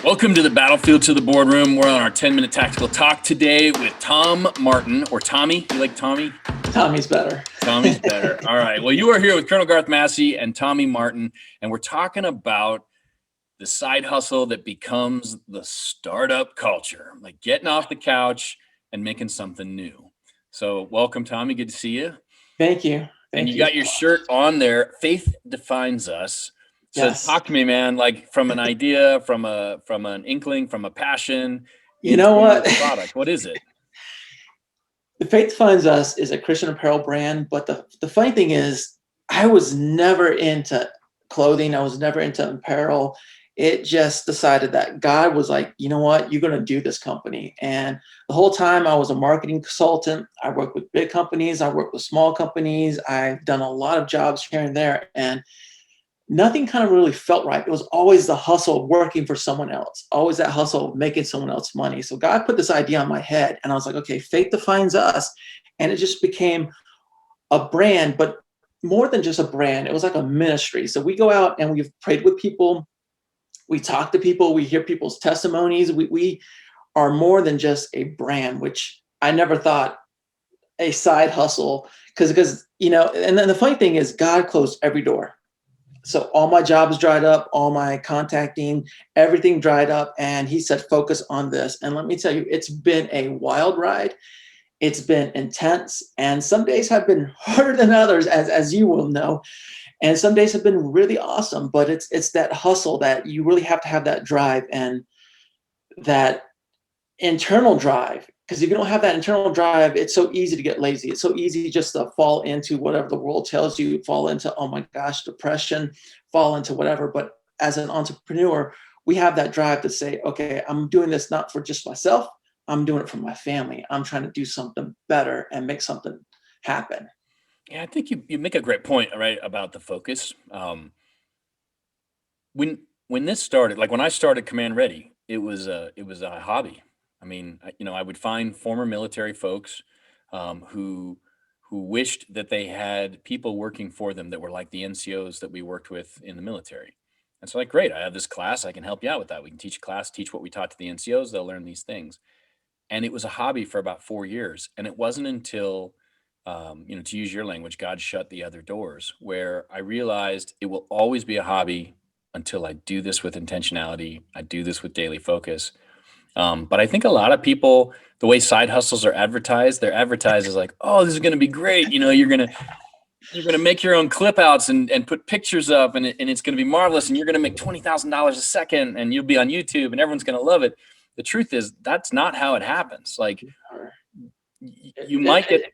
Welcome to the battlefield, to the boardroom. We're on our 10-minute tactical talk today with Tom Martin, or Tommy. You like Tommy? Tommy's better. Tommy's better. All right. Well, you are here with Colonel Garth Massey and Tommy Martin, and we're talking about the side hustle that becomes the startup culture, like getting off the couch and making something new. So welcome, Tommy. Good to see you. Thank you. And you got your shirt on there. Faith defines us. So Yes. Talk to me, man, like from an idea, from an inkling, from a passion. You know what? Product. What is it? The Faith Defines Us is a Christian apparel brand, but the funny thing is I was never into clothing. I was never into apparel. It just decided that God was like, you know what, you're going to do this company. And the whole time I was a marketing consultant. I worked with big companies. I worked with small companies. I've done a lot of jobs here and there. And nothing kind of really felt right. It was always the hustle of working for someone else, always that hustle of making someone else money. So God put this idea on my head and I was like, okay, Faith Defines Us. And it just became a brand, but more than just a brand, it was like a ministry. So we go out and we've prayed with people. We talk to people. We hear people's testimonies. We are more than just a brand, which I never thought a side hustle, because, you know, and then the funny thing is God closed every door. So all my jobs dried up, all my contacting, everything dried up. And he said, focus on this. And let me tell you, it's been a wild ride. It's been intense. And some days have been harder than others, as you will know. And some days have been really awesome. But it's that hustle that you really have to have that drive and that internal drive. Because if you don't have that internal drive, it's so easy to get lazy. It's so easy just to fall into whatever the world tells you, fall into, oh my gosh, depression, fall into whatever. But as an entrepreneur, we have that drive to say, okay, I'm doing this not for just myself. I'm doing it for my family. I'm trying to do something better and make something happen. Yeah, I think you make a great point, right, about the focus. When this started, like when I started Command Ready, it was a hobby. I mean, I would find former military folks who wished that they had people working for them that were like the NCOs that we worked with in the military. And so, like, great, I have this class, I can help you out with that. We can teach a class, teach what we taught to the NCOs, they'll learn these things. And it was a hobby for about 4 years. And it wasn't until, to use your language, God shut the other doors, where I realized it will always be a hobby until I do this with intentionality, I do this with daily focus. But I think a lot of people, the way side hustles are advertised, they're advertised as like, oh, this is going to be great. You're going to make your own clip outs and put pictures up and it's going to be marvelous. And you're going to make $20,000 a second and you'll be on YouTube and everyone's going to love it. The truth is that's not how it happens. Like you might get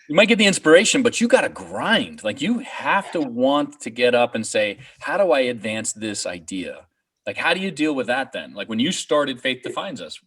the inspiration, but you got to grind. Like you have to want to get up and say, how do I advance this idea? Like, how do you deal with that then? Like when you started Faith Defines Us,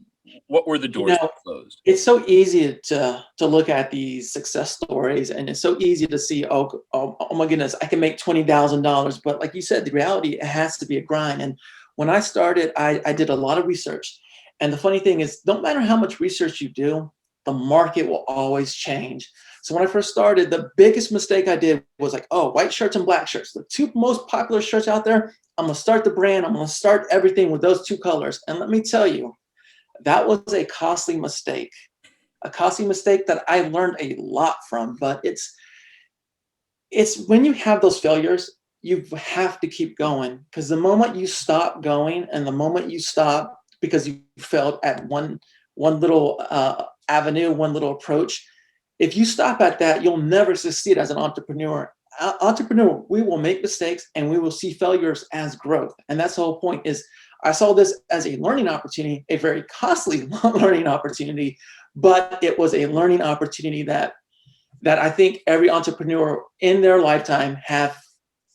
what were the doors that closed? It's so easy to look at these success stories and it's so easy to see, oh my goodness, I can make $20,000. But like you said, the reality, it has to be a grind. And when I started, I did a lot of research. And the funny thing is, no matter how much research you do, the market will always change. So when I first started, the biggest mistake I did was like, oh, white shirts and black shirts, the two most popular shirts out there. I'm going to start the brand. I'm going to start everything with those two colors. And let me tell you, that was a costly mistake that I learned a lot from. But it's when you have those failures, you have to keep going, because the moment you stop going and the moment you stop because you failed at one little avenue, one little approach, if you stop at that, you'll never succeed as an entrepreneur. We will make mistakes and we will see failures as growth. And that's the whole point. Is I saw this as a learning opportunity, a very costly learning opportunity, but it was a learning opportunity that I think every entrepreneur in their lifetime have.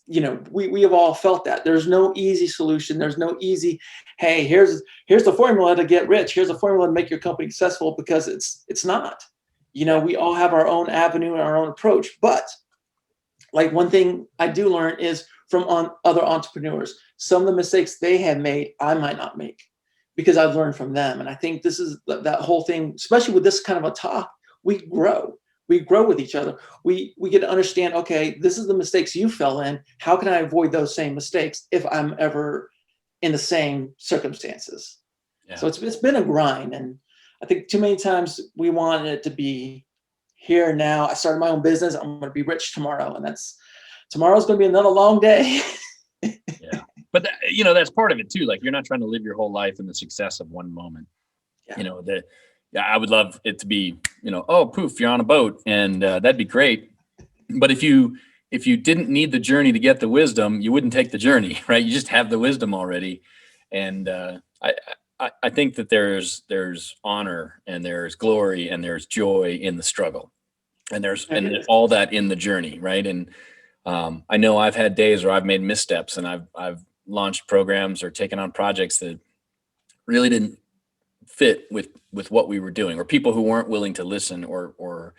We have all felt that. There's no easy solution. There's no easy, hey, here's the formula to get rich. Here's the formula to make your company successful, because it's not. We all have our own avenue and our own approach. But like one thing I do learn is from other entrepreneurs, some of the mistakes they have made, I might not make, because I've learned from them. And I think this is that whole thing, especially with this kind of a talk, we grow with each other. We get to understand, okay, this is the mistakes you fell in. How can I avoid those same mistakes if I'm ever in the same circumstances. Yeah. So it's been a grind, and I think too many times we want it to be here now. I started my own business. I'm going to be rich tomorrow, and tomorrow's going to be another long day. Yeah. But that's part of it too. Like, you're not trying to live your whole life in the success of one moment. Yeah. Yeah, I would love it to be, oh, poof, you're on a boat, and that'd be great. But if you didn't need the journey to get the wisdom, you wouldn't take the journey, right? You just have the wisdom already. And I think that there's honor, and there's glory, and there's joy in the struggle, and there's There and is. all that in the journey, right? And I know I've had days where I've made missteps, and I've launched programs or taken on projects that really didn't fit with what we were doing, or people who weren't willing to listen, or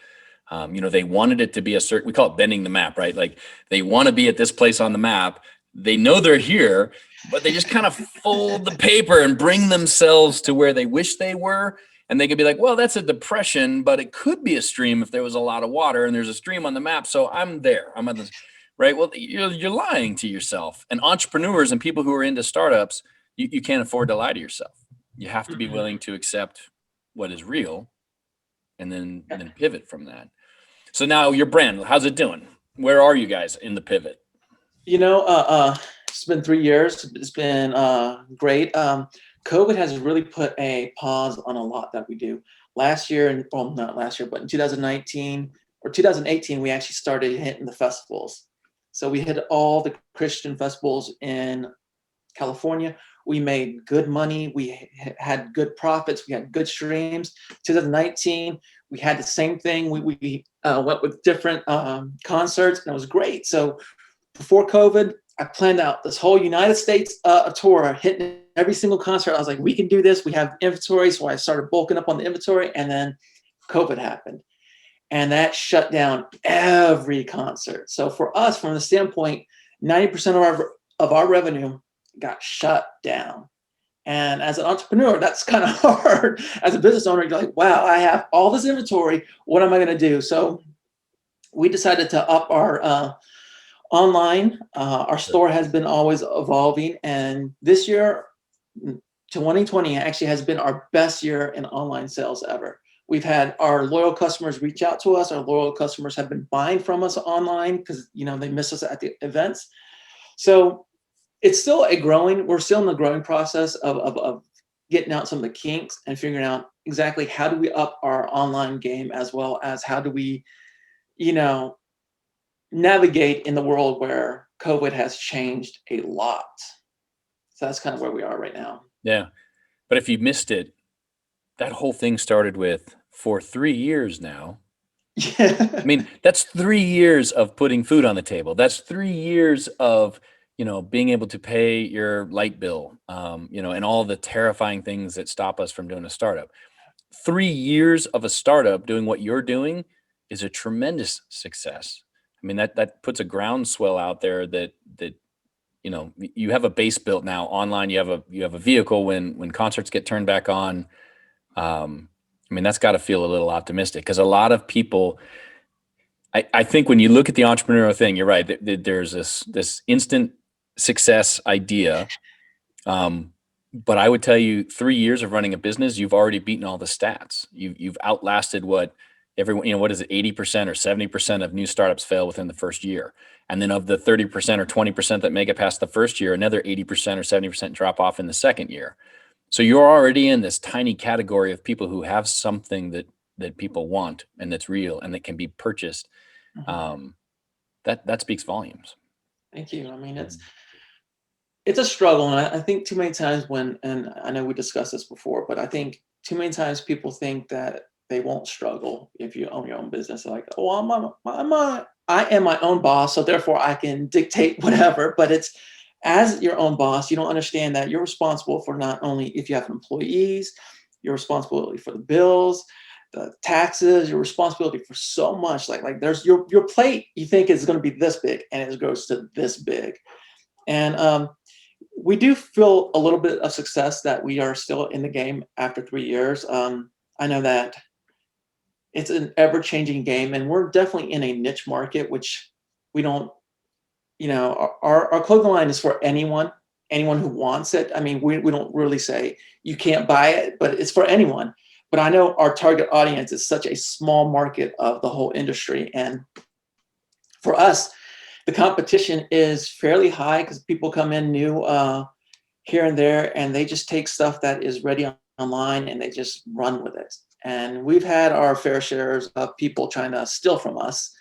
they wanted it to be a certain, we call it bending the map, right? Like, they want to be at this place on the map. They know they're here, but they just kind of fold the paper and bring themselves to where they wish they were. And they could be like, well, that's a depression, but it could be a stream if there was a lot of water, and there's a stream on the map. So I'm there. I'm at this, right? Well, you're lying to yourself. And entrepreneurs and people who are into startups, you can't afford to lie to yourself. You have to be Mhm. willing to accept what is real, and then Yeah. pivot from that. So now your brand, how's it doing? Where are you guys in the pivot? It's been 3 years. It's been great. COVID has really put a pause on a lot that we do. Last year, and well, not last year, but in 2019 or 2018, we actually started hitting the festivals. So we hit all the Christian festivals in California. We made good money. We had good profits. We had good streams. 2019, we had the same thing. We went with different concerts, and it was great. So before COVID, I planned out this whole United States tour, hitting every single concert. I was like, we can do this. We have inventory. So I started bulking up on the inventory, and then COVID happened. And that shut down every concert. So for us, from the standpoint, 90% of our revenue got shut down. And as an entrepreneur, that's kind of hard. As a business owner, you're like, wow, I have all this inventory. What am I going to do? So we decided to up our online. Our store has been always evolving. And this year, 2020 actually has been our best year in online sales ever. We've had our loyal customers reach out to us. Our loyal customers have been buying from us online because they miss us at the events. So it's still we're still in the growing process of getting out some of the kinks and figuring out exactly how do we up our online game, as well as how do we, navigate in the world where COVID has changed a lot. So that's kind of where we are right now. Yeah. But if you missed it, that whole thing started with, for 3 years now. Yeah. I mean, that's 3 years of putting food on the table. That's 3 years of, being able to pay your light bill, and all the terrifying things that stop us from doing a startup. 3 years of a startup doing what you're doing is a tremendous success. I mean, that puts a groundswell out there that you have a base built now online. You have a vehicle when concerts get turned back on. I mean, that's got to feel a little optimistic, because a lot of people, I think when you look at the entrepreneurial thing, you're right. There's this instant success idea. But I would tell you, 3 years of running a business, you've already beaten all the stats. You've outlasted what everyone, what is it, 80% or 70% of new startups fail within the first year. And then of the 30% or 20% that make it past the first year, another 80% or 70% drop off in the second year. So you're already in this tiny category of people who have something that people want, and that's real, and that can be purchased. Mhm. Um, that speaks volumes. Thank you. I mean, it's Mhm. it's a struggle, and I think too many times and I know we discussed this before, but I think too many times people think that they won't struggle if you own your own business. They're like, oh, I am my own boss, so therefore I can dictate whatever. But it's, as your own boss, you don't understand that you're responsible for, not only if you have employees, your responsibility for the bills, the taxes, your responsibility for so much. Like there's your plate. You think is going to be this big, and it goes to this big. And we do feel a little bit of success that we are still in the game after 3 years. I know that it's an ever-changing game, and we're definitely in a niche market, which we don't, our clothing line is for anyone. anyone who wants it. I mean, we don't really say you can't buy it, but it's for anyone. But I know our target audience is such a small market of the whole industry. And for us, the competition is fairly high because people come in new here and there, and they just take stuff that is ready online and they just run with it. And we've had our fair shares of people trying to steal from us,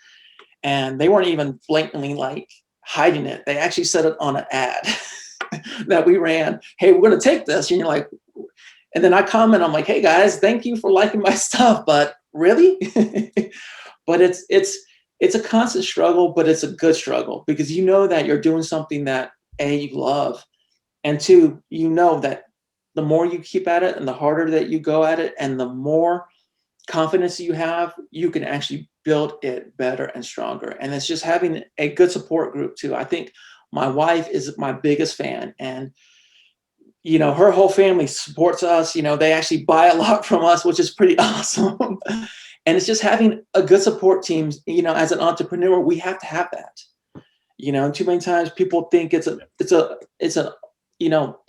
and they weren't even blatantly like hiding it. They actually said it on an ad that we ran. Hey, we're going to take this. And you're like, and then I comment, I'm like, hey guys, thank you for liking my stuff, but really? But it's a constant struggle, but it's a good struggle because you know that you're doing something that A, you love, and two, you know that the more you keep at it and the harder that you go at it and the more confidence you have, you can actually build it better and stronger. And it's just having a good support group too. I think my wife is my biggest fan, and her whole family supports us. They actually buy a lot from us, which is pretty awesome. And it's just having a good support team. As an entrepreneur, we have to have that. Too many times people think it's a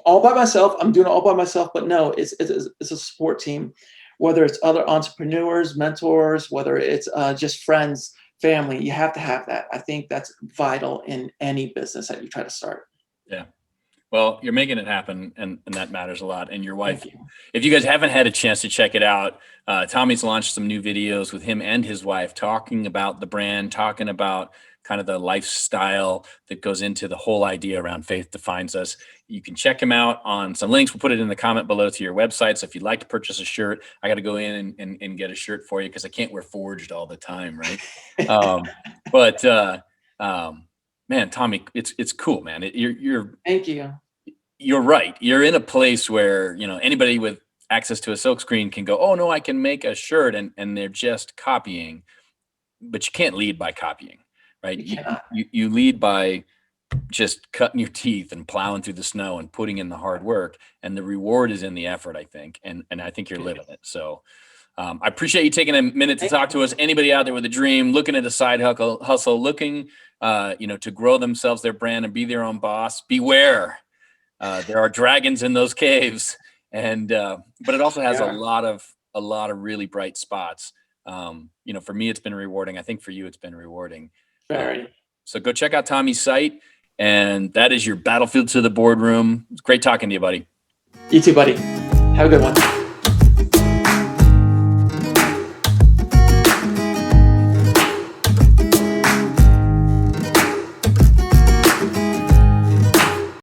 all by myself. I'm doing it all by myself, but no, it's a support team. Whether it's other entrepreneurs, mentors, whether it's just friends, family, you have to have that. I think that's vital in any business that you try to start. Yeah. Well, you're making it happen, and that matters a lot. And your wife, Thank you. if you guys haven't had a chance to check it out, Tommy's launched some new videos with him and his wife talking about the brand, talking about kind of the lifestyle that goes into the whole idea around Faith Defines Us. You can check him out on some links. We'll put it in the comment below to your website. So if you'd like to purchase a shirt, I got to go in and get a shirt for you because I can't wear Forged all the time, right? But man, Tommy, it's cool, man. Thank you. You're right. You're in a place where, anybody with access to a silk screen can go, oh no, I can make a shirt, and they're just copying, but you can't lead by copying, right? You cannot. You lead by just cutting your teeth and plowing through the snow and putting in the hard work, and the reward is in the effort, I think. And I think you're living it. So I appreciate you taking a minute to talk to us. Anybody out there with a dream, looking at a side hustle, looking, to grow themselves, their brand, and be their own boss, beware. There are dragons in those caves, and but it also has a lot of really bright spots. For me, it's been rewarding. I think for you, it's been rewarding. Very. So go check out Tommy's site, and that is your battlefield to the boardroom. It's great talking to you, buddy. You too, buddy. Have a good one.